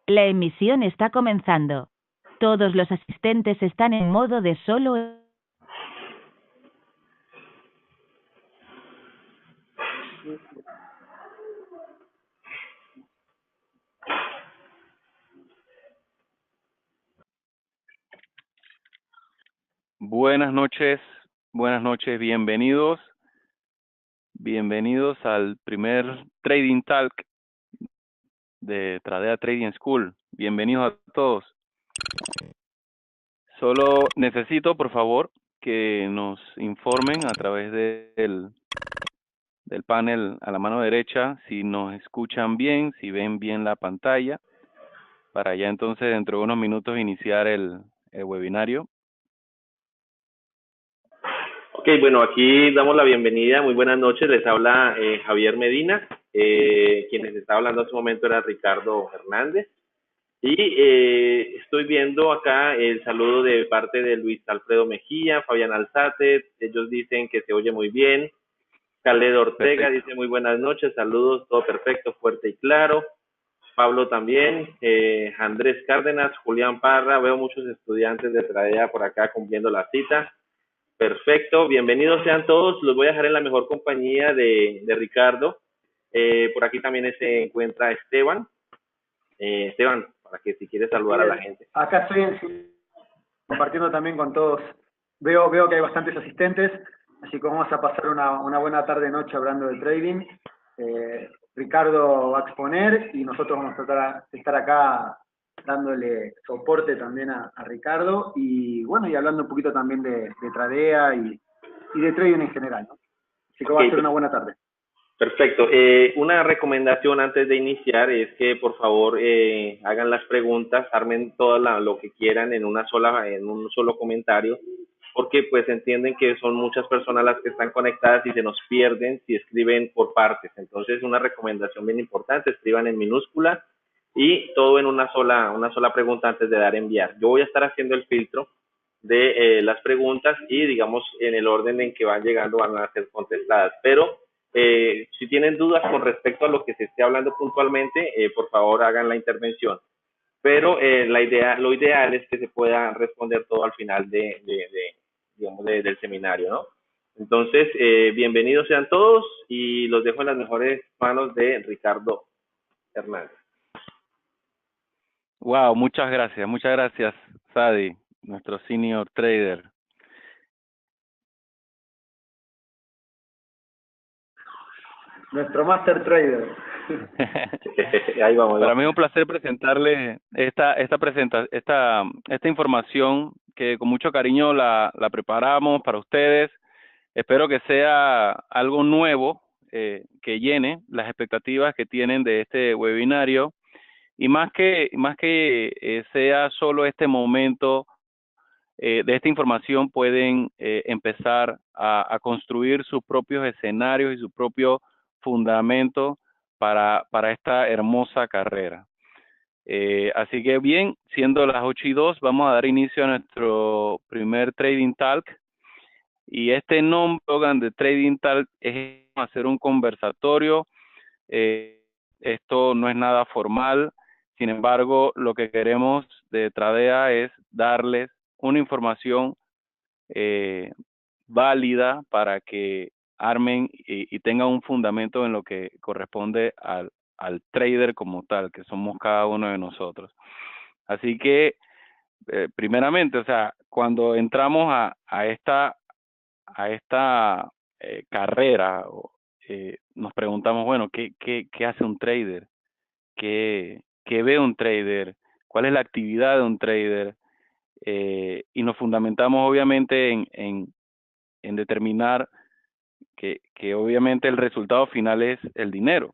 La emisión está comenzando. Todos los asistentes están en modo de solo. Buenas noches, bienvenidos al primer Trading Talk de Tradea Trading School. Bienvenidos a todos. Solo necesito, por favor, que nos informen a través del panel a la mano derecha si nos escuchan bien, si ven bien la pantalla, para ya entonces dentro de unos minutos iniciar el webinario. Ok, bueno, aquí damos la bienvenida. Muy buenas noches. Les habla Javier Medina. Quien les estaba hablando hace un momento era Ricardo Hernández. Y estoy viendo acá el saludo de parte de Luis Alfredo Mejía, Fabián Alzate. Ellos dicen que se oye muy bien. Caled Ortega dice muy buenas noches, saludos, todo perfecto, fuerte y claro. Pablo también, Andrés Cárdenas, Julián Parra, veo muchos estudiantes de Tradea por acá cumpliendo la cita. Perfecto, bienvenidos sean todos, los voy a dejar en la mejor compañía de Ricardo. Por aquí también se encuentra Esteban. Esteban, para que si quieres saludar a la gente. Acá estoy compartiendo también con todos. Veo que hay bastantes asistentes, así que vamos a pasar una buena tarde-noche hablando de trading. Ricardo va a exponer y nosotros vamos a tratar de estar acá dándole soporte también a Ricardo y bueno, y hablando un poquito también de Tradea y de trading en general, ¿no? Así que va a ser una buena tarde. Perfecto. Una recomendación antes de iniciar es que por favor hagan las preguntas, armen todo lo que quieran en un solo comentario, porque pues entienden que son muchas personas las que están conectadas y se nos pierden si escriben por partes. Entonces una recomendación bien importante, escriban en minúscula y todo en una sola pregunta antes de dar a enviar. Yo voy a estar haciendo el filtro de las preguntas y digamos en el orden en que van llegando van a ser contestadas, pero si tienen dudas con respecto a lo que se esté hablando puntualmente, por favor hagan la intervención. Pero lo ideal es que se pueda responder todo al final del seminario, ¿no? Entonces, bienvenidos sean todos y los dejo en las mejores manos de Ricardo Hernández. Wow, muchas gracias, Sadi, nuestro senior trader. Nuestro master trader. Ahí vamos. Para mí es un placer presentarle esta información que con mucho cariño la preparamos para ustedes. Espero que sea algo nuevo que llene las expectativas que tienen de este webinario y más que sea solo este momento de esta información pueden empezar a construir sus propios escenarios y su propio fundamento para esta hermosa carrera. Así que bien, siendo las 8:02, vamos a dar inicio a nuestro primer Trading Talk. Y este nombre de Trading Talk es hacer un conversatorio. Esto no es nada formal. Sin embargo, lo que queremos de Tradea es darles una información válida para que armen y tengan un fundamento en lo que corresponde al trader como tal, que somos cada uno de nosotros. Así que, primeramente, o sea, cuando entramos a esta carrera, nos preguntamos, bueno, ¿qué hace un trader? ¿Qué ve un trader? ¿Cuál es la actividad de un trader? Y nos fundamentamos obviamente en determinar que obviamente el resultado final es el dinero,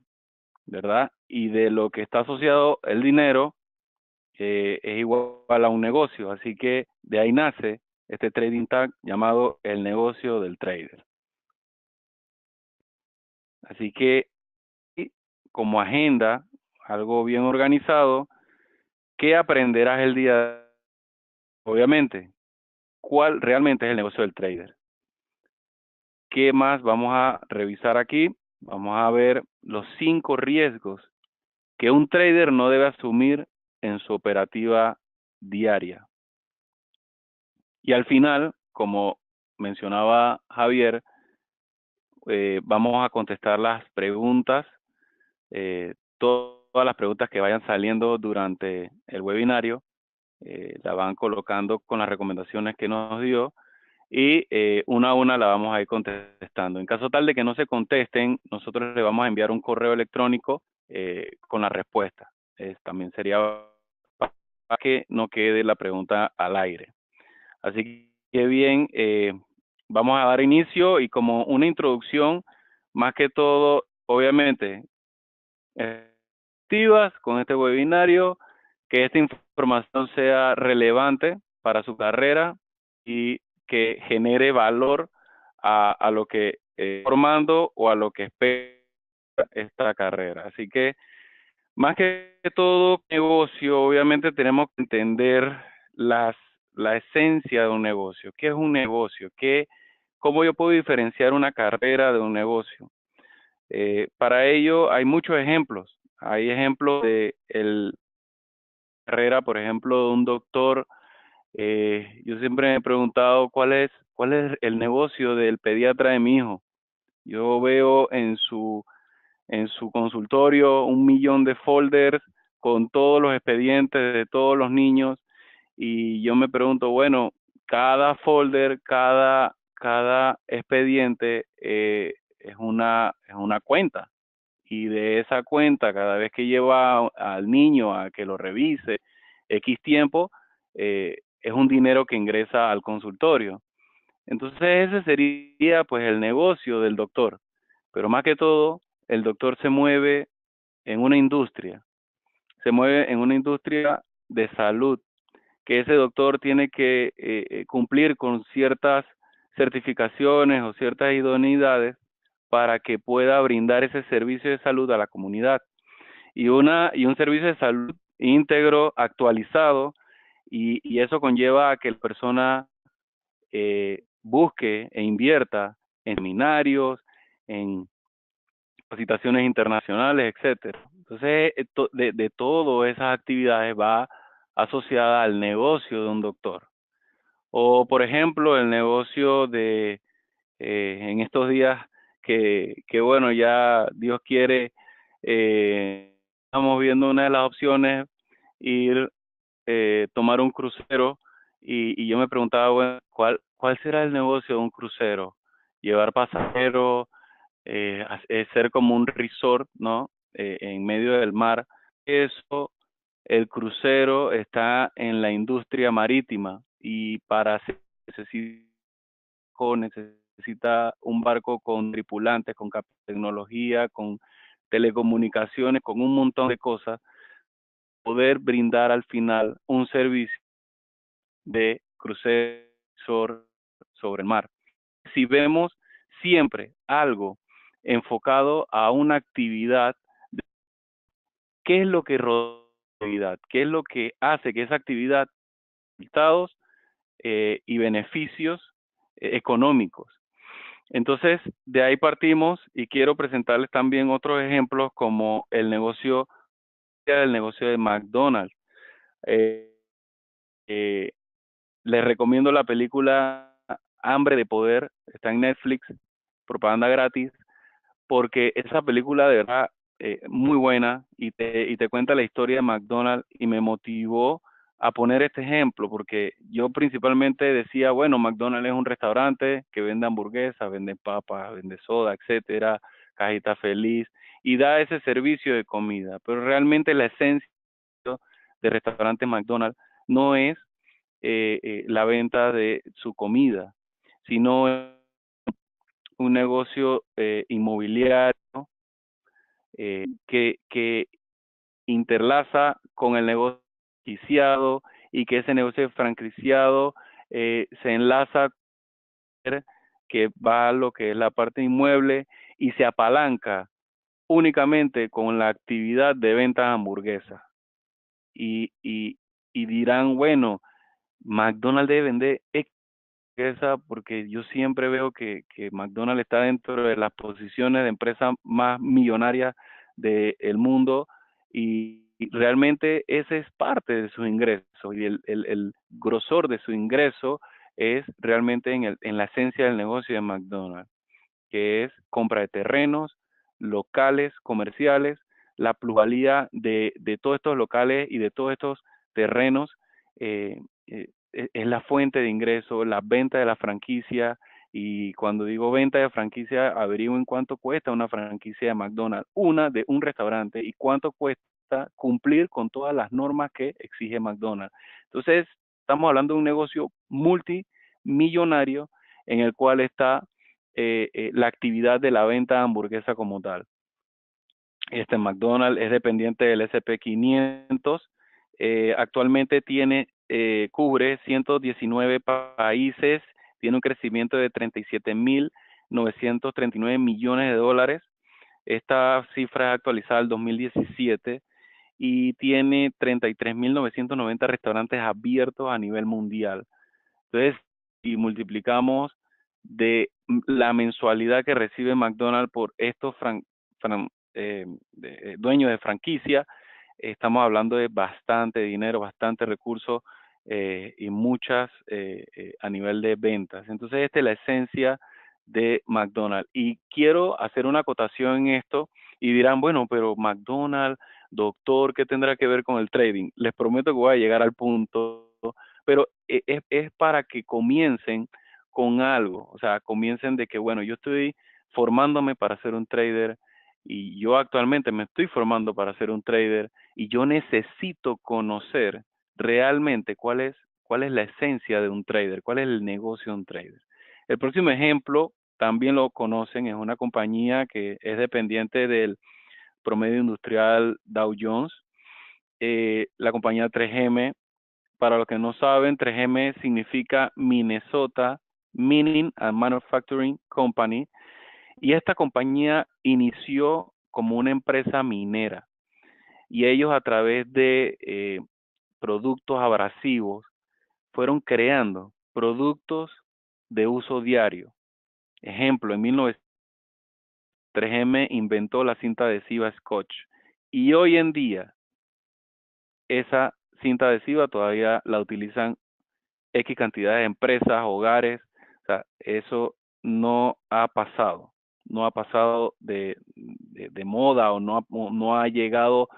¿verdad? Y de lo que está asociado el dinero es igual a un negocio. Así que de ahí nace este trading tag llamado el negocio del trader. Así que como agenda, algo bien organizado, ¿qué aprenderás el día? Obviamente, ¿cuál realmente es el negocio del trader? ¿Qué más vamos a revisar aquí? Vamos a ver los 5 riesgos que un trader no debe asumir en su operativa diaria. Y al final, como mencionaba Javier, vamos a contestar las preguntas, todas las preguntas que vayan saliendo durante el webinario, la van colocando con las recomendaciones que nos dio y una a una la vamos a ir contestando. En caso tal de que no se contesten, nosotros le vamos a enviar un correo electrónico con la respuesta. También sería para que no quede la pregunta al aire. Así que bien, vamos a dar inicio y como una introducción, más que todo, obviamente, activas con este webinario, que esta información sea relevante para su carrera y que genere valor a lo que formando o a lo que espera esta carrera. Así que más que todo negocio, obviamente tenemos que entender la esencia de un negocio. ¿Qué es un negocio? ¿Cómo yo puedo diferenciar una carrera de un negocio? Para ello hay muchos ejemplos. Hay ejemplos de carrera, por ejemplo, de un doctor. Yo siempre me he preguntado cuál es el negocio del pediatra de mi hijo. Yo veo en su consultorio 1.000.000 de folders con todos los expedientes de todos los niños y yo me pregunto, bueno, cada folder, cada expediente es una cuenta y de esa cuenta cada vez que lleva al niño a que lo revise X tiempo, es un dinero que ingresa al consultorio. Entonces ese sería pues el negocio del doctor, pero más que todo el doctor se mueve en una industria, de salud, que ese doctor tiene que cumplir con ciertas certificaciones o ciertas idoneidades para que pueda brindar ese servicio de salud a la comunidad y un servicio de salud íntegro, actualizado, y eso conlleva a que la persona busque e invierta en seminarios, en capacitaciones internacionales, etcétera. Entonces, de todas esas actividades va asociada al negocio de un doctor. O, por ejemplo, el negocio de, en estos días que bueno, ya Dios quiere, estamos viendo una de las opciones, ir, tomar un crucero, y yo me preguntaba, bueno, ¿cuál será el negocio de un crucero? Llevar pasajeros, ser como un resort, ¿no? En medio del mar. Eso, el crucero está en la industria marítima y para hacer necesita un barco con tripulantes, con tecnología, con telecomunicaciones, con un montón de cosas, poder brindar al final un servicio de crucero sobre el mar. Si vemos siempre algo enfocado a una actividad, ¿qué es lo que rodea la actividad? ¿Qué es lo que hace que esa actividad resultados y beneficios económicos? Entonces, de ahí partimos y quiero presentarles también otros ejemplos como el negocio de McDonald's. Les recomiendo la película Hambre de Poder, está en Netflix, propaganda gratis, porque esa película de verdad muy buena y te cuenta la historia de McDonald's y me motivó a poner este ejemplo, porque yo principalmente decía, bueno, McDonald's es un restaurante que vende hamburguesas, vende papas, vende soda, etcétera, cajita feliz, y da ese servicio de comida, pero realmente la esencia de restaurante McDonald's no es la venta de su comida, sino un negocio inmobiliario que interlaza con el negocio franquiciado y que ese negocio franquiciado se enlaza que va a lo que es la parte inmueble y se apalanca únicamente con la actividad de venta de hamburguesas. Y dirán, bueno, McDonald's debe vender hamburguesa porque yo siempre veo que McDonald's está dentro de las posiciones de empresas más millonarias del mundo y Y realmente ese es parte de sus ingresos y el grosor de su ingreso es realmente en la esencia del negocio de McDonald's, que es compra de terrenos, locales, comerciales, la plusvalía de todos estos locales y de todos estos terrenos es la fuente de ingreso, la venta de la franquicia. Y cuando digo venta de franquicia, averigüen cuánto cuesta una franquicia de McDonald's, una de un restaurante, y cuánto cuesta cumplir con todas las normas que exige McDonald's. Entonces, estamos hablando de un negocio multimillonario en el cual está la actividad de la venta de hamburguesa como tal. Este McDonald's es dependiente del S&P 500. Actualmente cubre 119 países, tiene un crecimiento de 37.939 millones de dólares. Esta cifra es actualizada al 2017 y tiene 33.990 restaurantes abiertos a nivel mundial. Entonces, si multiplicamos de la mensualidad que recibe McDonald's por estos dueños de franquicia, estamos hablando de bastante dinero, bastante recursos y muchas a nivel de ventas. Entonces, esta es la esencia de McDonald's. Y quiero hacer una acotación en esto y dirán, bueno, pero McDonald's, doctor, ¿qué tendrá que ver con el trading? Les prometo que voy a llegar al punto, pero es para que comiencen con algo, o sea, comiencen de que, bueno, yo estoy formándome para ser un trader y yo actualmente me estoy formando para ser un trader y yo necesito conocer realmente cuál es la esencia de un trader, cuál es el negocio de un trader. El próximo ejemplo, también lo conocen, es una compañía que es dependiente del promedio industrial Dow Jones, la compañía 3M. Para los que no saben, 3M significa Minnesota Mining and Manufacturing Company, y esta compañía inició como una empresa minera y ellos a través de productos abrasivos fueron creando productos de uso diario. Ejemplo, en 1900 3M inventó la cinta adhesiva Scotch y hoy en día esa cinta adhesiva todavía la utilizan X cantidad de empresas, hogares. O sea, eso no ha pasado de moda, o no ha llegado.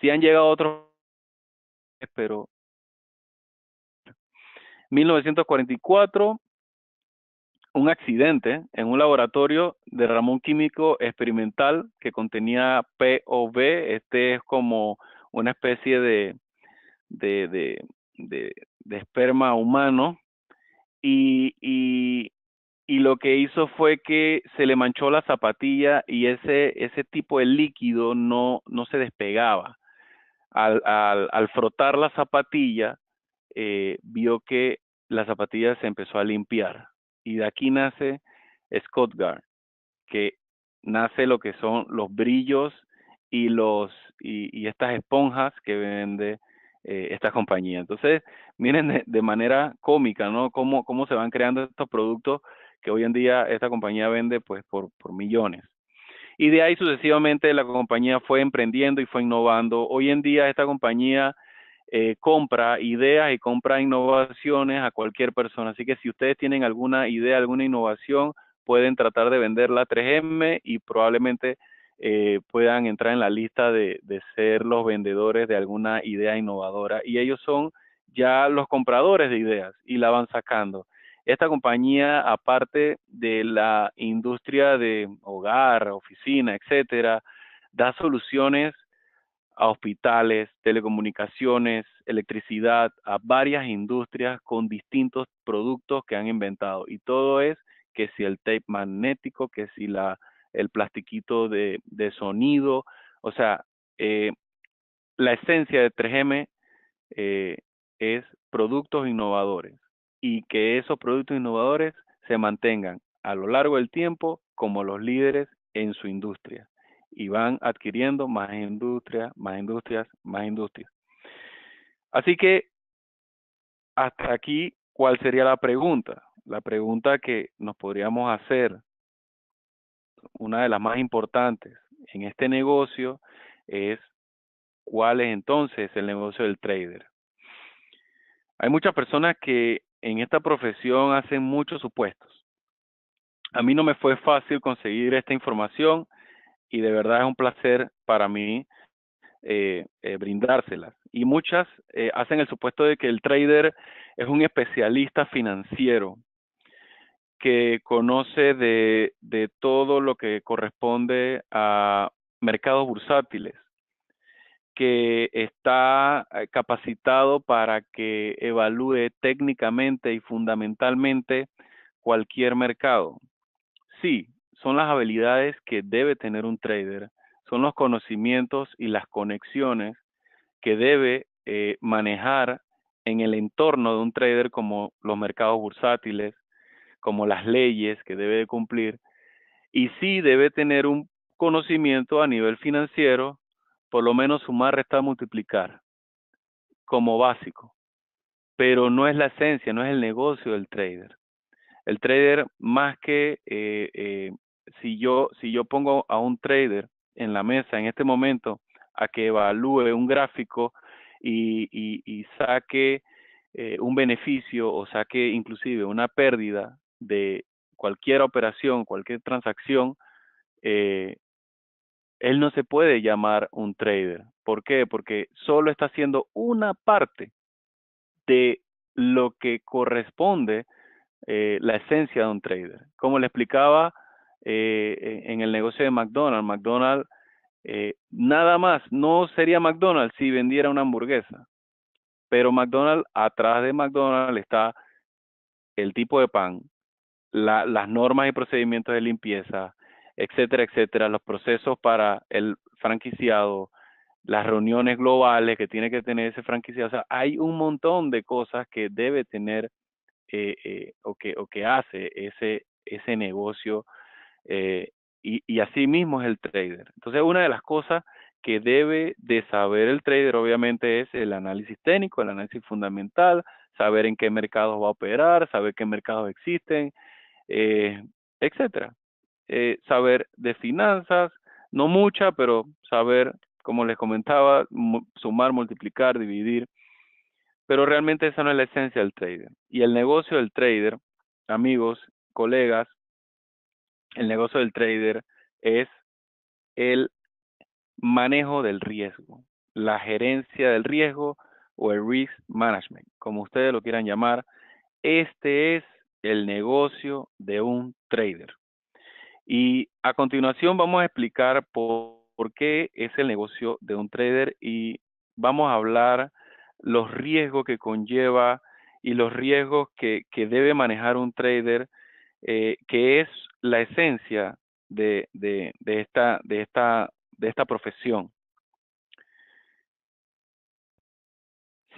Sí han llegado otros, pero 1944, un accidente en un laboratorio derramó un químico experimental que contenía POV. Este es como una especie de, de, de esperma humano, y lo que hizo fue que se le manchó la zapatilla y ese tipo de líquido no se despegaba. Al frotar la zapatilla, vio que la zapatilla se empezó a limpiar. Y de aquí nace Scott Guard, que nace lo que son los brillos y estas esponjas que vende esta compañía. Entonces, miren de manera cómica, ¿no? Cómo se van creando estos productos que hoy en día esta compañía vende pues por millones. Y de ahí sucesivamente la compañía fue emprendiendo y fue innovando. Hoy en día esta compañía compra ideas y compra innovaciones a cualquier persona. Así que si ustedes tienen alguna idea, alguna innovación, pueden tratar de venderla a 3M y probablemente puedan entrar en la lista de ser los vendedores de alguna idea innovadora. Y ellos son ya los compradores de ideas y la van sacando. Esta compañía, aparte de la industria de hogar, oficina, etcétera, da soluciones a hospitales, telecomunicaciones, electricidad, a varias industrias con distintos productos que han inventado. Y todo es que si el tape magnético, que si el plastiquito de sonido. O sea, la esencia de 3M es productos innovadores, y que esos productos innovadores se mantengan a lo largo del tiempo como los líderes en su industria, y van adquiriendo más industrias, más industrias, más industrias. Así que hasta aquí, ¿cuál sería la pregunta? La pregunta que nos podríamos hacer, una de las más importantes en este negocio, es ¿Cuál es entonces el negocio del trader? Hay muchas personas que en esta profesión hacen muchos supuestos. A mí no me fue fácil conseguir esta información y de verdad es un placer para mí brindárselas. Y muchas hacen el supuesto de que el trader es un especialista financiero que conoce de todo lo que corresponde a mercados bursátiles, que está capacitado para que evalúe técnicamente y fundamentalmente cualquier mercado. Sí, son las habilidades que debe tener un trader, son los conocimientos y las conexiones que debe manejar en el entorno de un trader, como los mercados bursátiles, como las leyes que debe de cumplir, y sí debe tener un conocimiento a nivel financiero, por lo menos sumar, restar, multiplicar, como básico, pero no es la esencia, no es el negocio del trader. El trader, más que si yo pongo a un trader en la mesa en este momento a que evalúe un gráfico y saque un beneficio o saque inclusive una pérdida de cualquier operación, cualquier transacción, él no se puede llamar un trader. ¿Por qué? Porque solo está haciendo una parte de lo que corresponde la esencia de un trader. Como le explicaba en el negocio de McDonald's nada más no sería McDonald's si vendiera una hamburguesa, pero McDonald's, atrás de McDonald's está el tipo de pan, las normas y procedimientos de limpieza, etcétera, etcétera, los procesos para el franquiciado, las reuniones globales que tiene que tener ese franquiciado. O sea, hay un montón de cosas que debe tener o que hace ese negocio, y así mismo es el trader. Entonces, una de las cosas que debe de saber el trader obviamente es el análisis técnico, el análisis fundamental, saber en qué mercados va a operar, saber qué mercados existen, etcétera. Saber de finanzas, no mucha, pero saber, como les comentaba, sumar, multiplicar, dividir. Pero realmente esa no es la esencia del trader. Y el negocio del trader, amigos, colegas, el negocio del trader es el manejo del riesgo, la gerencia del riesgo o el risk management, como ustedes lo quieran llamar. Este es el negocio de un trader. Y a continuación vamos a explicar por qué es el negocio de un trader y vamos a hablar los riesgos que conlleva y los riesgos que debe manejar un trader, que es la esencia de esta profesión.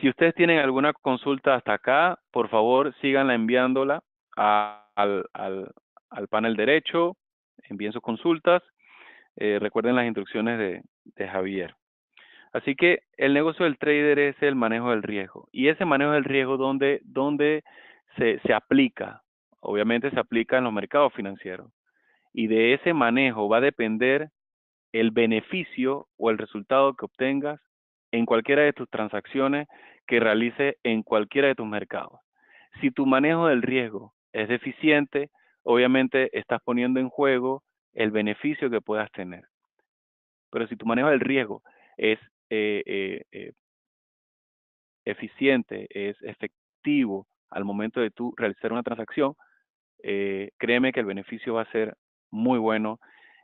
Si ustedes tienen alguna consulta hasta acá, por favor síganla enviándola al panel derecho, envíen sus consultas. Recuerden las instrucciones de Javier. Así que el negocio del trader es el manejo del riesgo. Y ese manejo del riesgo, ¿dónde se aplica? Obviamente se aplica en los mercados financieros. Y de ese manejo va a depender el beneficio o el resultado que obtengas en cualquiera de tus transacciones que realices en cualquiera de tus mercados. Si tu manejo del riesgo es deficiente, obviamente estás poniendo en juego el beneficio que puedas tener. Pero si tu manejo del riesgo es eficiente, es efectivo al momento de tú realizar una transacción, créeme que el beneficio va a ser muy bueno.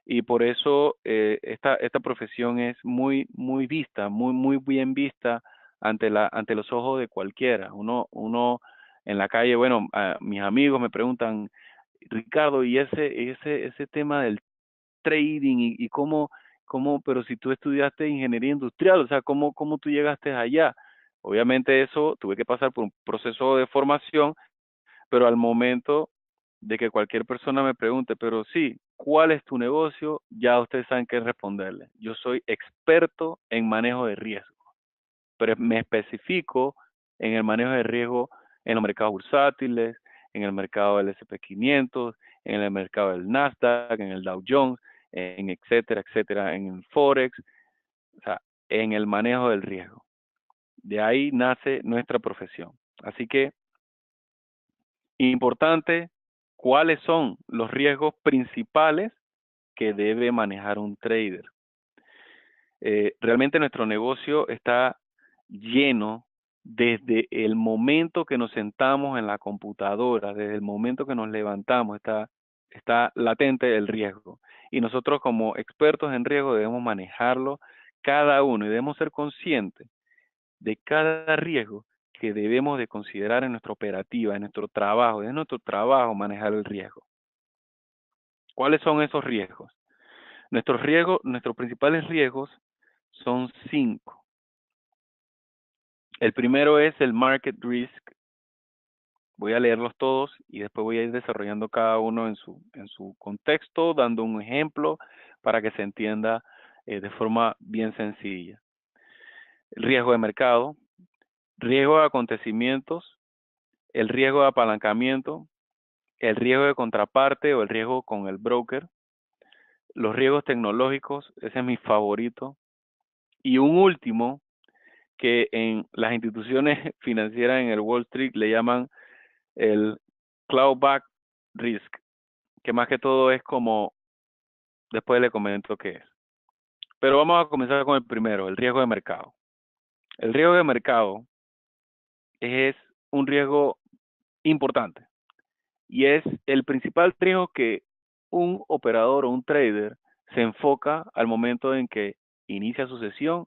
Y por eso esta profesión es muy vista, muy bien vista ante los ojos de cualquiera. Uno en la calle, bueno, mis amigos me preguntan, Ricardo, y ese tema del trading y cómo, pero si tú estudiaste ingeniería industrial, o sea, cómo tú llegaste allá. Obviamente eso tuve que pasar por un proceso de formación, pero al momento de que cualquier persona me pregunte, pero sí, ¿cuál es tu negocio? Ya ustedes saben qué responderle. Yo soy experto en manejo de riesgo, pero me especifico en el manejo de riesgo en los mercados bursátiles, en el mercado del S&P 500, en el mercado del Nasdaq, en el Dow Jones, en etcétera, etcétera, en el Forex. O sea, en el manejo del riesgo. De ahí nace nuestra profesión. Así que, importante, ¿cuáles son los riesgos principales que debe manejar un trader? Realmente nuestro negocio está lleno desde el momento que nos sentamos en la computadora, desde el momento que nos levantamos, está latente el riesgo. Y nosotros como expertos en riesgo debemos manejarlo cada uno y debemos ser conscientes de cada riesgo que debemos de considerar en nuestra operativa, en nuestro trabajo. Es nuestro trabajo manejar el riesgo. ¿Cuáles son esos riesgos? Nuestros principales riesgos son 5. El primero es el market risk. Voy a leerlos todos y después voy a ir desarrollando cada uno en su contexto, dando un ejemplo para que se entienda de forma bien sencilla. El riesgo de mercado, riesgo de acontecimientos, el riesgo de apalancamiento, el riesgo de contraparte o el riesgo con el broker, los riesgos tecnológicos, ese es mi favorito, y un último que en las instituciones financieras en el Wall Street le llaman el clawback risk, que más que todo es como, después le comento qué es. Pero vamos a comenzar con el primero, el riesgo de mercado. El riesgo de mercado es un riesgo importante y es el principal riesgo que un operador o un trader se enfoca al momento en que inicia su sesión,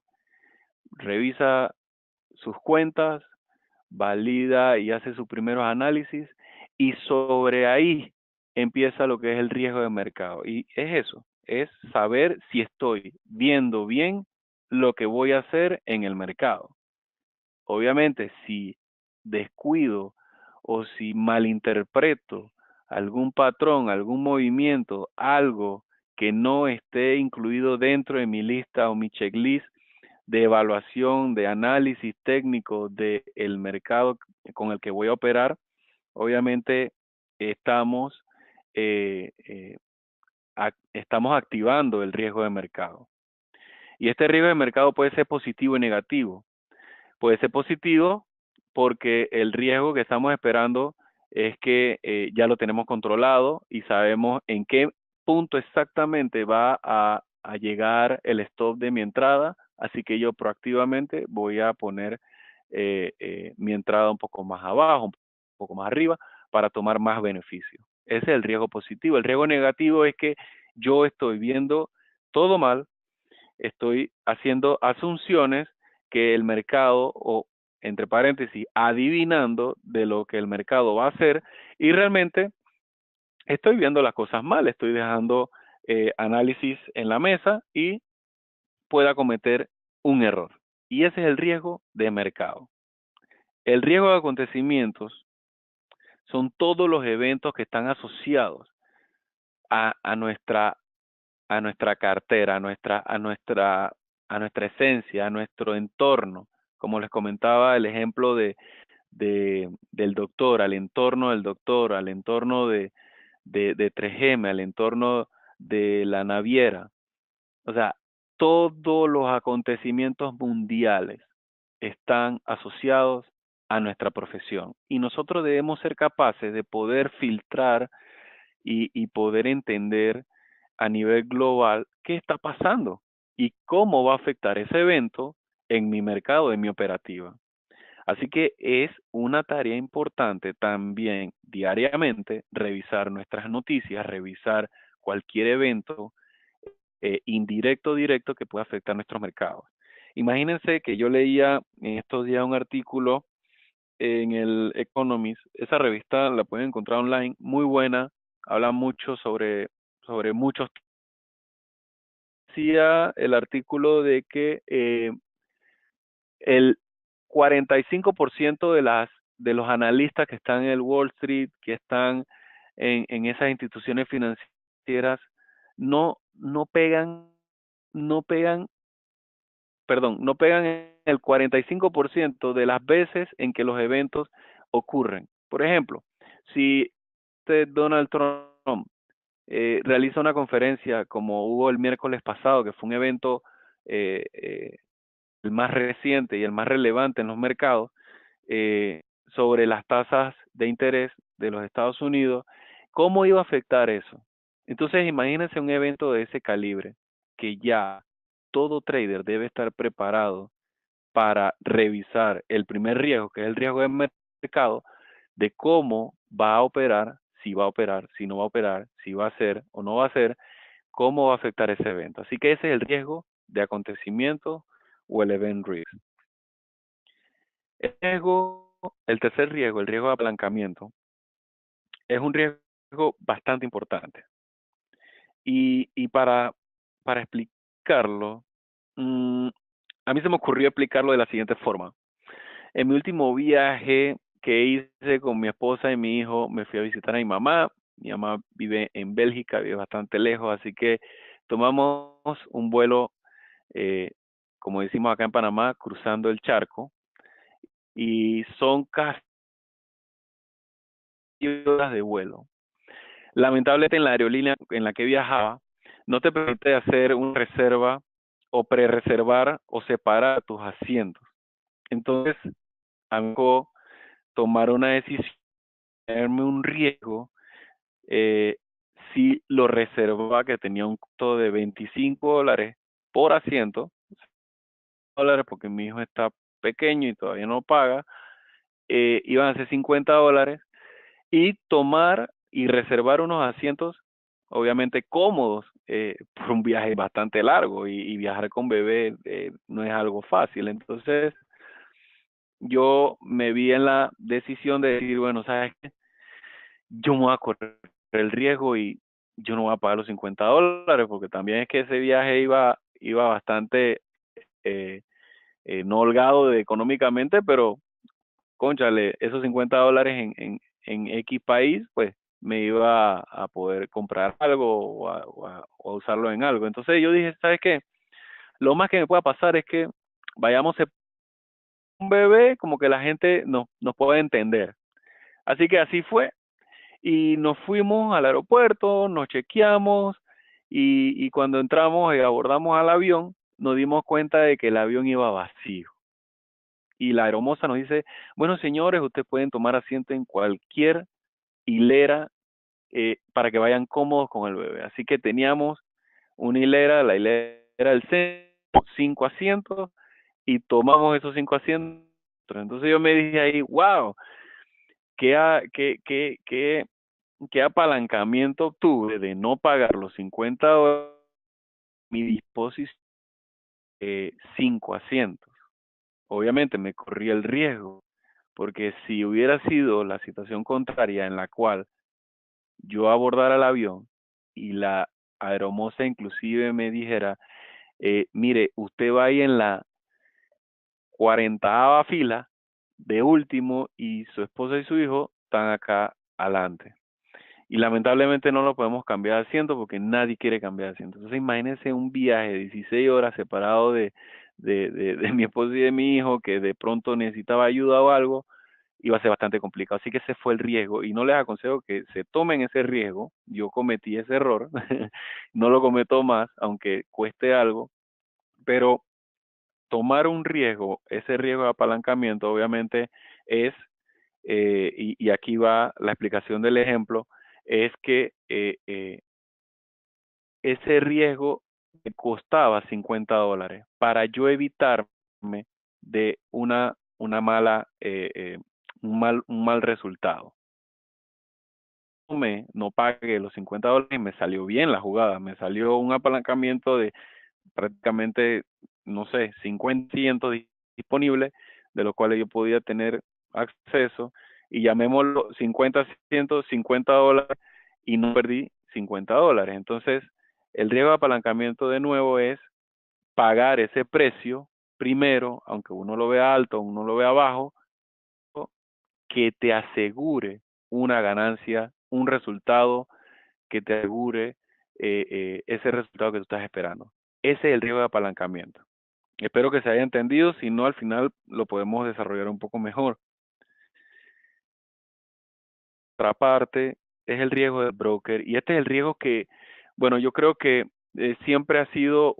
revisa sus cuentas, valida y hace sus primeros análisis y sobre ahí empieza lo que es el riesgo de mercado. Y es eso, es saber si estoy viendo bien lo que voy a hacer en el mercado. Obviamente, si descuido o si malinterpreto algún patrón, algún movimiento, algo que no esté incluido dentro de mi lista o mi checklist de evaluación, de análisis técnico del mercado con el que voy a operar, obviamente estamos, estamos activando el riesgo de mercado. Y este riesgo de mercado puede ser positivo y negativo. Puede ser positivo porque el riesgo que estamos esperando es que ya lo tenemos controlado y sabemos en qué punto exactamente va a llegar el stop de mi entrada, así que yo proactivamente voy a poner mi entrada un poco más abajo, un poco más arriba, para tomar más beneficio. Ese es el riesgo positivo. El riesgo negativo es que yo estoy viendo todo mal, estoy haciendo asunciones que el mercado, o entre paréntesis, adivinando de lo que el mercado va a hacer, y realmente estoy viendo las cosas mal, estoy dejando análisis en la mesa y pueda cometer un error. Y ese es el riesgo de mercado. El riesgo de acontecimientos son todos los eventos que están asociados a nuestra cartera, a nuestra esencia, a nuestro entorno. Como les comentaba, el ejemplo del doctor, al entorno del doctor, al entorno de 3M, al entorno de la naviera. O sea, todos los acontecimientos mundiales están asociados a nuestra profesión. Y nosotros debemos ser capaces de poder filtrar y poder entender a nivel global qué está pasando y cómo va a afectar ese evento en mi mercado, en mi operativa. Así que es una tarea importante también diariamente revisar nuestras noticias, revisar cualquier evento indirecto o directo que pueda afectar nuestros mercados. Imagínense que yo leía en estos días un artículo en el Economist. Esa revista la pueden encontrar online, muy buena, habla mucho sobre muchos. Decía el artículo de que el 45% de los analistas que están en el Wall Street, que están en esas instituciones financieras, no pegan el 45% de las veces en que los eventos ocurren. Por ejemplo, si Donald Trump realiza una conferencia como hubo el miércoles pasado, que fue un evento más reciente y el más relevante en los mercados, sobre las tasas de interés de los Estados Unidos, ¿cómo iba a afectar eso? Entonces, imagínense un evento de ese calibre, que ya todo trader debe estar preparado para revisar el primer riesgo, que es el riesgo del mercado, de cómo va a operar, si va a operar, si no va a operar, si va a hacer o no va a hacer, cómo va a afectar ese evento. Así que ese es el riesgo de acontecimiento o el event risk. El tercer riesgo, el riesgo de apalancamiento, es un riesgo bastante importante. Y para explicarlo, a mí se me ocurrió explicarlo de la siguiente forma. En mi último viaje que hice con mi esposa y mi hijo, me fui a visitar a mi mamá. Mi mamá vive en Bélgica, vive bastante lejos, así que tomamos un vuelo, como decimos acá en Panamá, cruzando el charco, y son casi horas de vuelo. Lamentablemente en la aerolínea en la que viajaba, no te permite hacer una reserva o pre-reservar o separar tus asientos. Entonces, a mí me tocó tomar una decisión, tenerme un riesgo, si lo reservaba, que tenía un costo de $25 por asiento, dólares porque mi hijo está pequeño y todavía no paga, iban a ser $50, y tomar y reservar unos asientos obviamente cómodos, por un viaje bastante largo, y viajar con bebé no es algo fácil. Entonces yo me vi en la decisión de decir, bueno, ¿sabes qué? Yo me voy a correr el riesgo y yo no voy a pagar los $50, porque también es que ese viaje iba bastante, eh, no holgado económicamente, pero cónchale, esos $50 en X país, pues me iba a poder comprar algo o a usarlo en algo. Entonces yo dije, ¿sabes qué? Lo más que me pueda pasar es que vayamos a un bebé, como que la gente nos puede entender. Así que así fue, y nos fuimos al aeropuerto, nos chequeamos, y cuando entramos y abordamos al avión, nos dimos cuenta de que el avión iba vacío. Y la aeromoza nos dice, bueno, señores, ustedes pueden tomar asiento en cualquier hilera, para que vayan cómodos con el bebé. Así que teníamos una hilera, la hilera del centro, 5 asientos, y tomamos esos 5 asientos. Entonces yo me dije ahí, wow, qué apalancamiento tuve de no pagar los $50, mi disposición, 5 asientos. Obviamente me corrí el riesgo, porque si hubiera sido la situación contraria, en la cual yo abordara el avión y la aeromoza inclusive me dijera, mire, usted va ahí en la 40ª fila de último y su esposa y su hijo están acá adelante. Y lamentablemente no lo podemos cambiar de asiento porque nadie quiere cambiar de asiento. Entonces imagínense un viaje de 16 horas separado de mi esposa y de mi hijo, que de pronto necesitaba ayuda o algo, iba a ser bastante complicado. Así que ese fue el riesgo, y no les aconsejo que se tomen ese riesgo. Yo cometí ese error, no lo cometo más, aunque cueste algo, pero tomar un riesgo, ese riesgo de apalancamiento, obviamente es, y aquí va la explicación del ejemplo, es que ese riesgo me costaba $50 para yo evitarme de una mala, un mal resultado. No pagué los $50 y me salió bien la jugada. Me salió un apalancamiento de prácticamente, no sé, 50 asientos disponibles, de los cuales yo podía tener acceso, y llamémoslo 50 asientos, $50, y no perdí $50. Entonces, el riesgo de apalancamiento de nuevo es pagar ese precio primero, aunque uno lo vea alto, uno lo vea bajo, que te asegure una ganancia, un resultado que te asegure, ese resultado que tú estás esperando. Ese es el riesgo de apalancamiento. Espero que se haya entendido, si no, al final lo podemos desarrollar un poco mejor. Otra parte es el riesgo del broker, y este es el riesgo que, bueno, yo creo que siempre ha sido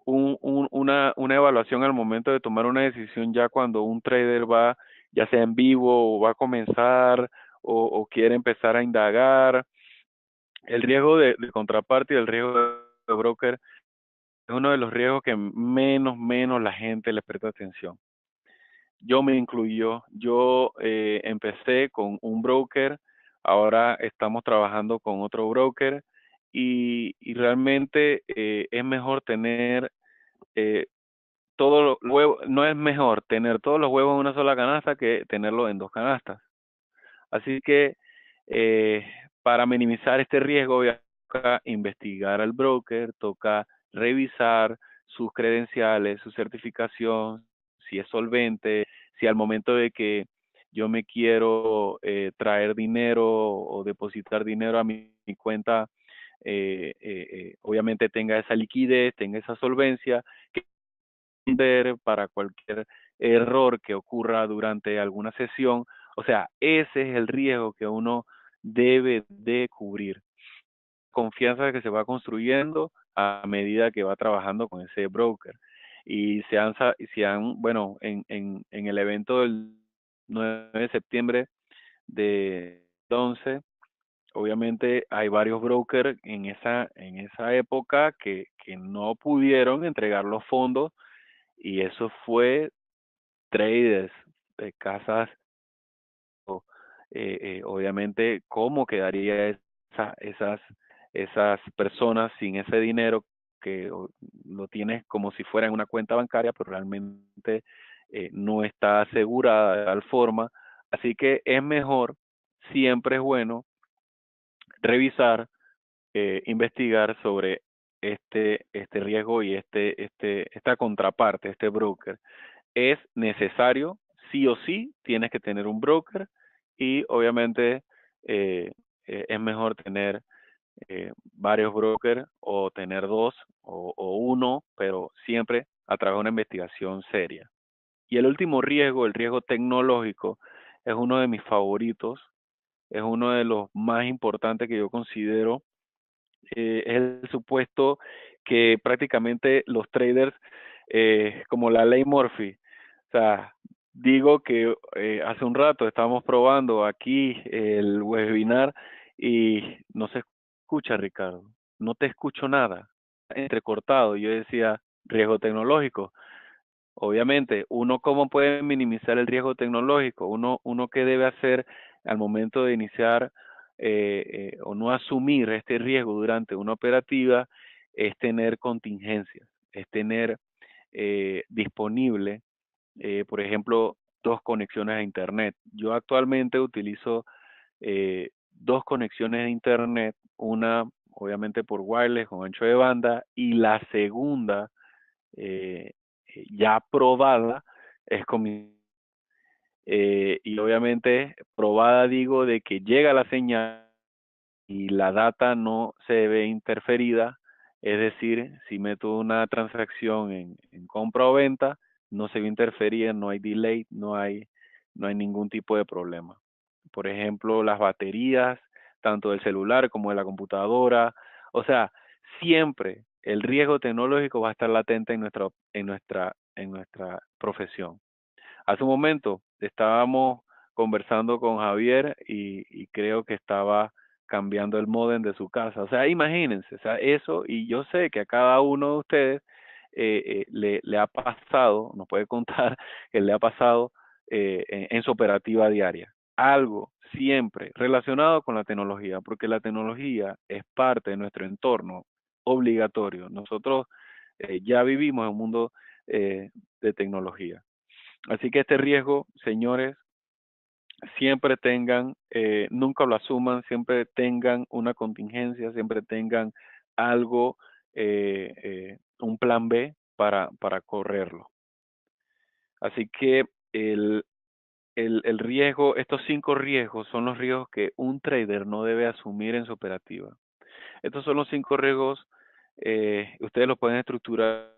una evaluación al momento de tomar una decisión ya cuando un trader va, ya sea en vivo o va a comenzar o quiere empezar a indagar. El riesgo de contraparte y el riesgo de broker es uno de los riesgos que menos la gente le presta atención. Yo me incluyo, yo empecé con un broker, ahora estamos trabajando con otro broker y realmente es mejor tener eh, todos los huevos, no es mejor tener todos los huevos en una sola canasta que tenerlos en dos canastas. Así que eh, para minimizar este riesgo, toca investigar al broker, toca revisar sus credenciales, su certificación, si es solvente, si al momento de que yo me quiero traer dinero o depositar dinero a mi cuenta, obviamente tenga esa liquidez, tenga esa solvencia, que para cualquier error que ocurra durante alguna sesión. O sea, ese es el riesgo que uno debe de cubrir. Confianza que se va construyendo a medida que va trabajando con ese broker. Y bueno, en el evento del 9 de septiembre de 11, obviamente hay varios brokers en esa época que no pudieron entregar los fondos y eso fue traders de casas, obviamente, ¿cómo quedaría esas personas sin ese dinero que lo tienes como si fuera en una cuenta bancaria, pero realmente no está asegurada de tal forma? Así que es mejor, siempre es bueno revisar, investigar sobre este riesgo y esta contraparte, este broker. Es necesario, sí o sí, tienes que tener un broker y obviamente eh, es mejor tener varios brokers o tener dos o uno, pero siempre a través de una investigación seria. Y el último riesgo, el riesgo tecnológico, es uno de mis favoritos, es uno de los más importantes que yo considero. Es el supuesto que prácticamente los traders, como la ley Murphy, o sea, digo que hace un rato estábamos probando aquí el webinar y no se escucha, Ricardo, no te escucho nada, entrecortado. Yo decía, riesgo tecnológico. Obviamente, uno cómo puede minimizar el riesgo tecnológico, uno qué debe hacer al momento de iniciar o no asumir este riesgo durante una operativa, es tener contingencias, es tener disponible, por ejemplo, dos conexiones a internet. Yo actualmente utilizo dos conexiones de internet, una obviamente por wireless con ancho de banda y la segunda eh, ya probada es con y obviamente probada digo de que llega la señal y la data no se ve interferida, es decir, si meto una transacción en compra o venta, no se ve interferida, no hay delay, no hay ningún tipo de problema. Por ejemplo, las baterías, tanto del celular como de la computadora, o sea, siempre el riesgo tecnológico va a estar latente en nuestra profesión. Hace un momento estábamos conversando con Javier y creo que estaba cambiando el módem de su casa. O sea, imagínense, o sea, eso, y yo sé que a cada uno de ustedes le ha pasado, nos puede contar que le ha pasado en su operativa diaria. Algo siempre relacionado con la tecnología, porque la tecnología es parte de nuestro entorno obligatorio. Nosotros ya vivimos en un mundo de tecnología. Así que este riesgo, señores, siempre tengan, nunca lo asuman, siempre tengan una contingencia, siempre tengan algo, un plan B para correrlo. Así que el riesgo, estos 5 riesgos son los riesgos que un trader no debe asumir en su operativa. Estos son los 5 riesgos, ustedes los pueden estructurar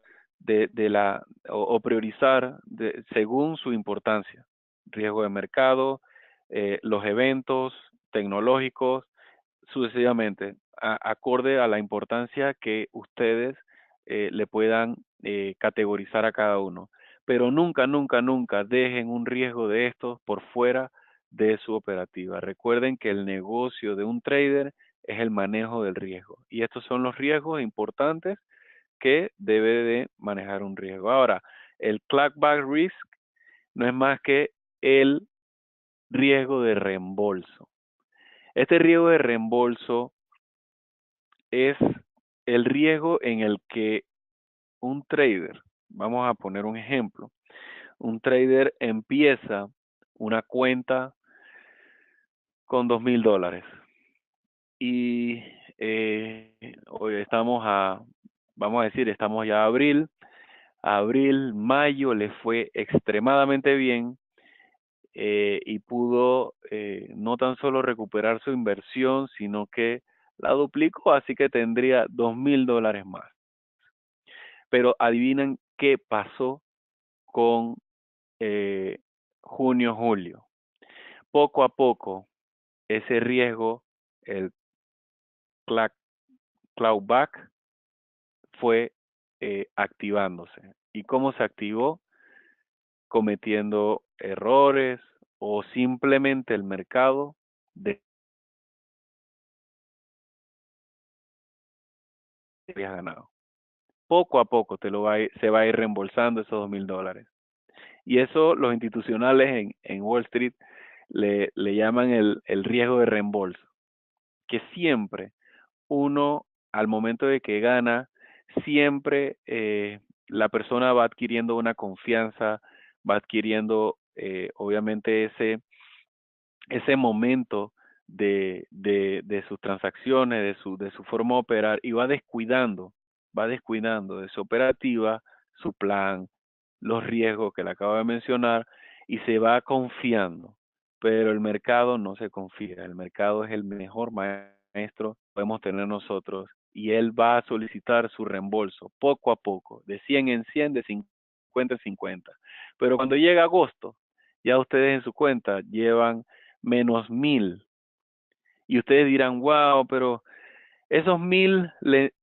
o priorizar según su importancia. Riesgo de mercado, los eventos tecnológicos, sucesivamente, acorde a la importancia que ustedes le puedan categorizar a cada uno. Pero nunca, nunca, nunca dejen un riesgo de estos por fuera de su operativa. Recuerden que el negocio de un trader es el manejo del riesgo. Y estos son los riesgos importantes que debe de manejar un riesgo. Ahora, el clawback risk no es más que el riesgo de reembolso. Este riesgo de reembolso es el riesgo en el que un trader, vamos a poner un ejemplo, un trader empieza una cuenta con $2,000 y hoy vamos a decir, estamos ya a abril, mayo le fue extremadamente bien y pudo no tan solo recuperar su inversión, sino que la duplicó, así que tendría $2,000 más. Pero adivinen qué pasó con junio, julio. Poco a poco, ese riesgo, el clawback, fue activándose. ¿Y cómo se activó? Cometiendo errores o simplemente el mercado habías ganado. Poco a poco se va a ir reembolsando esos $2,000. Y eso los institucionales en Wall Street le llaman el riesgo de reembolso. Que siempre uno, al momento de que gana, siempre la persona va adquiriendo una confianza, va adquiriendo obviamente ese momento de sus transacciones, de su forma de operar, y va descuidando de su operativa, su plan, los riesgos que le acabo de mencionar, y se va confiando. Pero el mercado no se confía, el mercado es el mejor maestro que podemos tener nosotros, y él va a solicitar su reembolso poco a poco, de 100 en 100, de 50 en 50. Pero cuando llega agosto, ya ustedes en su cuenta llevan -1,000. Y ustedes dirán, wow, pero esos 1,000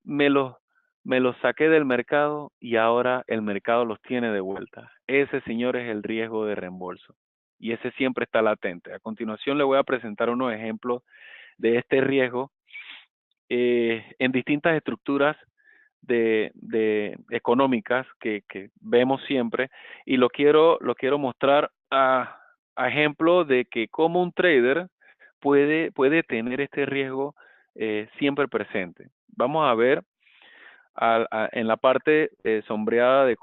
me los saqué del mercado y ahora el mercado los tiene de vuelta. Ese, señor, es el riesgo de reembolso. Y ese siempre está latente. A continuación le voy a presentar unos ejemplos de este riesgo en distintas estructuras de económicas que vemos siempre, y lo quiero mostrar a ejemplo de que como un trader puede tener este riesgo siempre presente. Vamos a ver en la parte sombreada de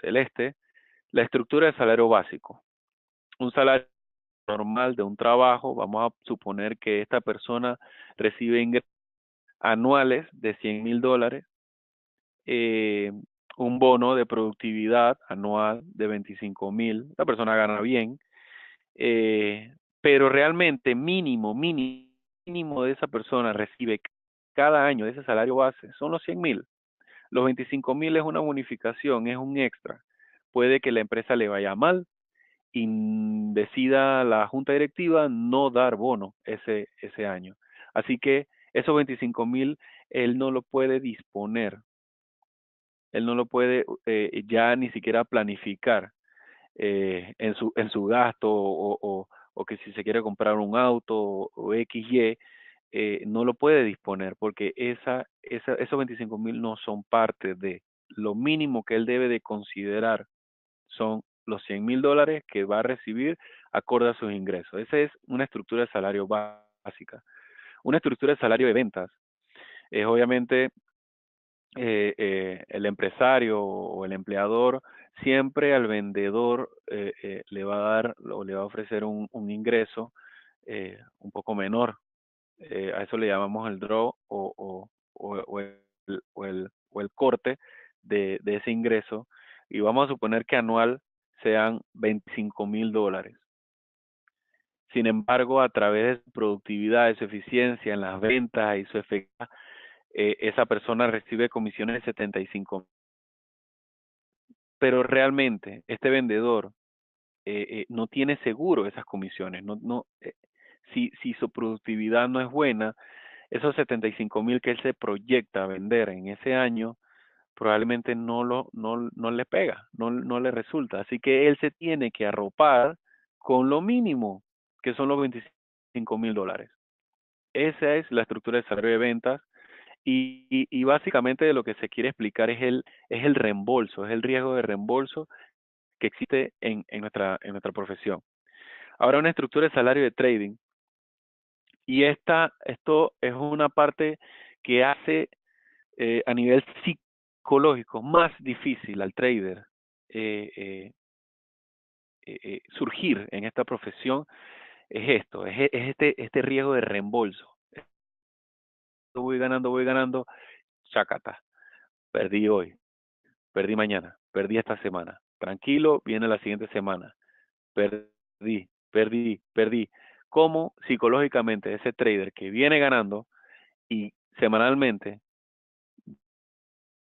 celeste la estructura de salario básico. Un salario normal de un trabajo, vamos a suponer que esta persona recibe ingresos anuales de $100,000, un bono de productividad anual de 25,000. La persona gana bien, pero realmente mínimo de esa persona recibe cada año de ese salario base son los 100,000. Los 25,000 es una bonificación, es un extra. Puede que la empresa le vaya mal y decida la junta directiva no dar bono ese año. Así que esos 25,000 él no lo puede disponer. Él no lo puede ya ni siquiera planificar en su gasto o que si se quiere comprar un auto o XY, no lo puede disponer porque esos 25,000 no son parte de lo mínimo que él debe de considerar. Son los $100,000 que va a recibir acorde a sus ingresos. Esa es una estructura de salario básica. Una estructura de salario de ventas es obviamente el empresario o el empleador siempre al vendedor le va a dar o le va a ofrecer un ingreso un poco menor. A eso le llamamos el draw o el corte de ese ingreso, y vamos a suponer que anual sean $25,000. Sin embargo, a través de su productividad, de su eficiencia en las ventas y su efectividad, esa persona recibe comisiones de 75. Pero realmente este vendedor no tiene seguro esas comisiones. Si su productividad no es buena, esos 75,000 que él se proyecta a vender en ese año probablemente no le pega, no le resulta. Así que él se tiene que arropar con lo mínimo, que son los $25,000. Esa es la estructura de salario de ventas y básicamente de lo que se quiere explicar es el reembolso, es el riesgo de reembolso que existe en nuestra profesión. Ahora, una estructura de salario de trading, y esto es una parte que hace a nivel psicológico más difícil al trader surgir en esta profesión, es esto, es este riesgo de reembolso. Voy ganando, chácata, perdí hoy, perdí mañana, perdí esta semana. Tranquilo, viene la siguiente semana. Perdí. ¿Cómo psicológicamente ese trader que viene ganando y semanalmente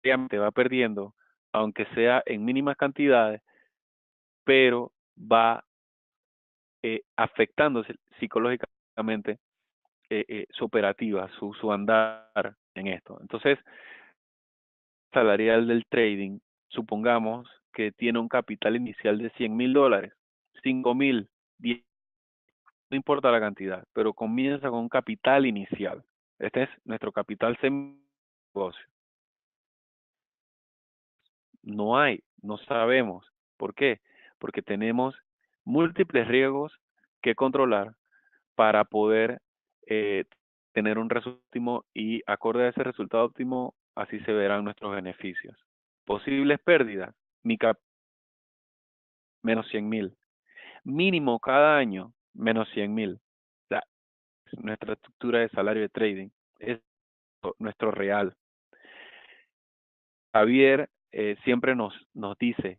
te va perdiendo, aunque sea en mínimas cantidades, pero va afectándose psicológicamente su operativa, su andar en esto? Entonces, salarial del trading, supongamos que tiene un capital inicial de $100,000, 5,000, 10, no importa la cantidad, pero comienza con un capital inicial. Este es nuestro capital negocio. No sabemos. ¿Por qué? Porque tenemos múltiples riesgos que controlar para poder tener un resultado óptimo, y acorde a ese resultado óptimo, así se verán nuestros beneficios. Posibles pérdidas, menos 100,000. Mínimo cada año, menos 100,000. O sea, nuestra estructura de salario de trading es nuestro real. Javier siempre nos dice,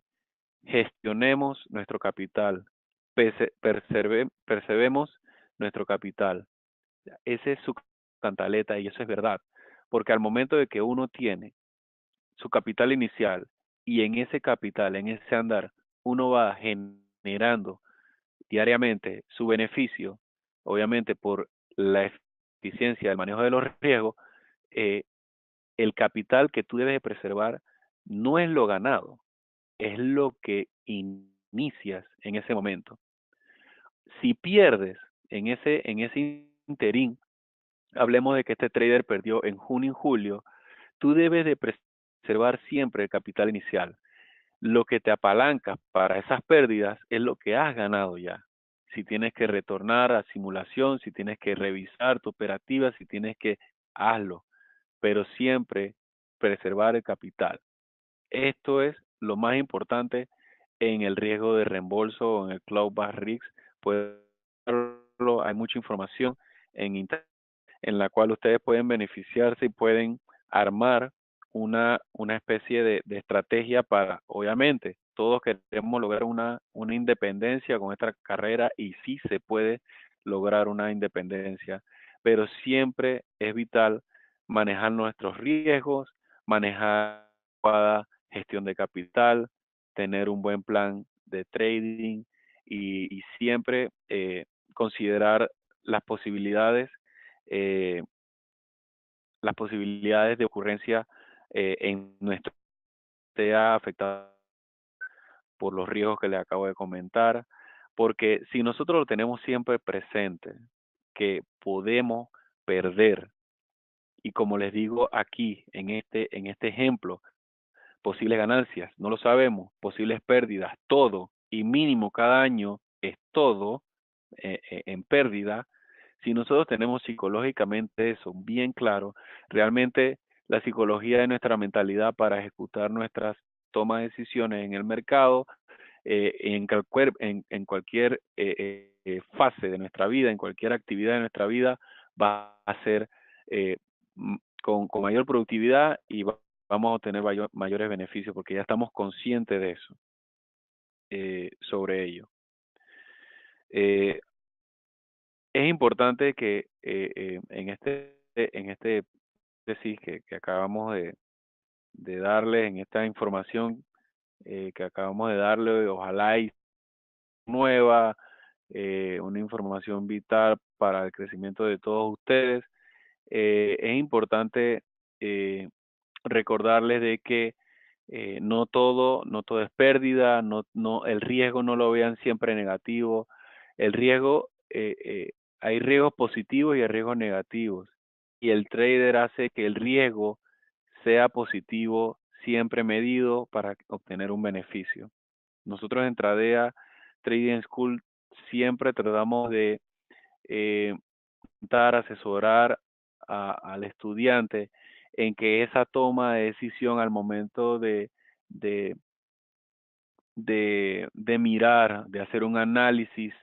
gestionemos nuestro capital, percebemos nuestro capital. Ese es su cantaleta y eso es verdad, porque al momento de que uno tiene su capital inicial y en ese capital, en ese andar, uno va generando diariamente su beneficio, obviamente por la eficiencia del manejo de los riesgos, el capital que tú debes de preservar no es lo ganado, es lo que inicias en ese momento. Si pierdes en ese interín, hablemos de que este trader perdió en junio y julio, tú debes de preservar siempre el capital inicial. Lo que te apalanca para esas pérdidas es lo que has ganado ya. Si tienes que retornar a simulación, si tienes que revisar tu operativa, si tienes que, hazlo, pero siempre preservar el capital. Esto es lo más importante en el riesgo de reembolso o en el Cloud Bass Risk. Hay mucha información en internet en la cual ustedes pueden beneficiarse y pueden armar una especie de estrategia para, obviamente, todos queremos lograr una independencia con esta carrera y sí se puede lograr una independencia, pero siempre es vital manejar nuestros riesgos, manejar adecuada gestión de capital, tener un buen plan de trading y siempre considerar las posibilidades eh, de ocurrencia en nuestro sea afectado por los riesgos que les acabo de comentar, porque si nosotros lo tenemos siempre presente, que podemos perder, y como les digo aquí en este ejemplo, posibles ganancias, no lo sabemos, posibles pérdidas, todo, y mínimo cada año es todo en pérdida. Si nosotros tenemos psicológicamente eso bien claro, realmente la psicología de nuestra mentalidad para ejecutar nuestras tomas de decisiones en el mercado, en cualquier fase de nuestra vida, en cualquier actividad de nuestra vida, va a ser con mayor productividad y vamos a obtener mayores beneficios porque ya estamos conscientes de eso, sobre ello. Es importante que en este tesis que acabamos de darle, en esta información que acabamos de darle, ojalá y nueva, una información vital para el crecimiento de todos ustedes. Es importante recordarles de que No todo es pérdida, el riesgo no lo vean siempre negativo. El riesgo, hay riesgos positivos y hay riesgos negativos. Y el trader hace que el riesgo sea positivo, siempre medido para obtener un beneficio. Nosotros en Tradea Trading School siempre tratamos de asesorar al estudiante en que esa toma de decisión al momento de, de mirar, de hacer un análisis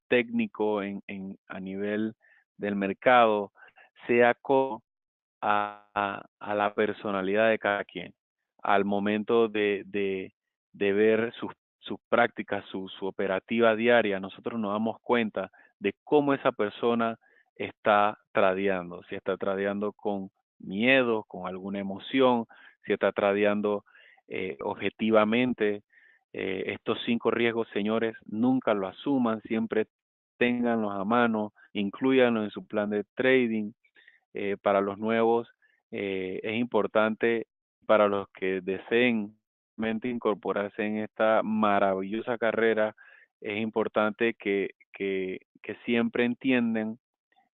técnico a nivel del mercado, sea con a la personalidad de cada quien. Al momento de ver sus prácticas, su operativa diaria, nosotros nos damos cuenta de cómo esa persona está tradeando, si está tradeando con miedo, con alguna emoción, si está tradeando objetivamente. Estos 5 riesgos, señores, nunca lo asuman, siempre ténganlos a mano, incluyanlos en su plan de trading. Para los nuevos es importante, para los que deseen incorporarse en esta maravillosa carrera, es importante que siempre entiendan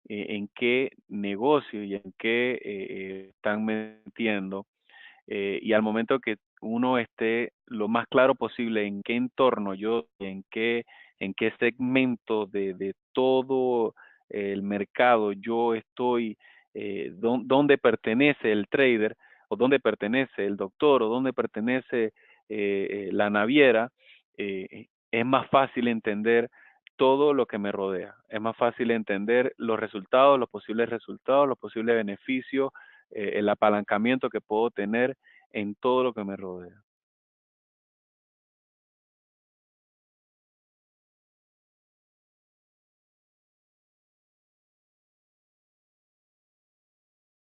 en qué negocio y en qué están metiendo, y al momento que uno esté lo más claro posible en qué entorno en qué segmento de todo el mercado yo estoy, dónde pertenece el trader, o dónde pertenece el doctor, o dónde pertenece la naviera, es más fácil entender todo lo que me rodea. Es más fácil entender los resultados, los posibles beneficios, el apalancamiento que puedo tener en todo lo que me rodea.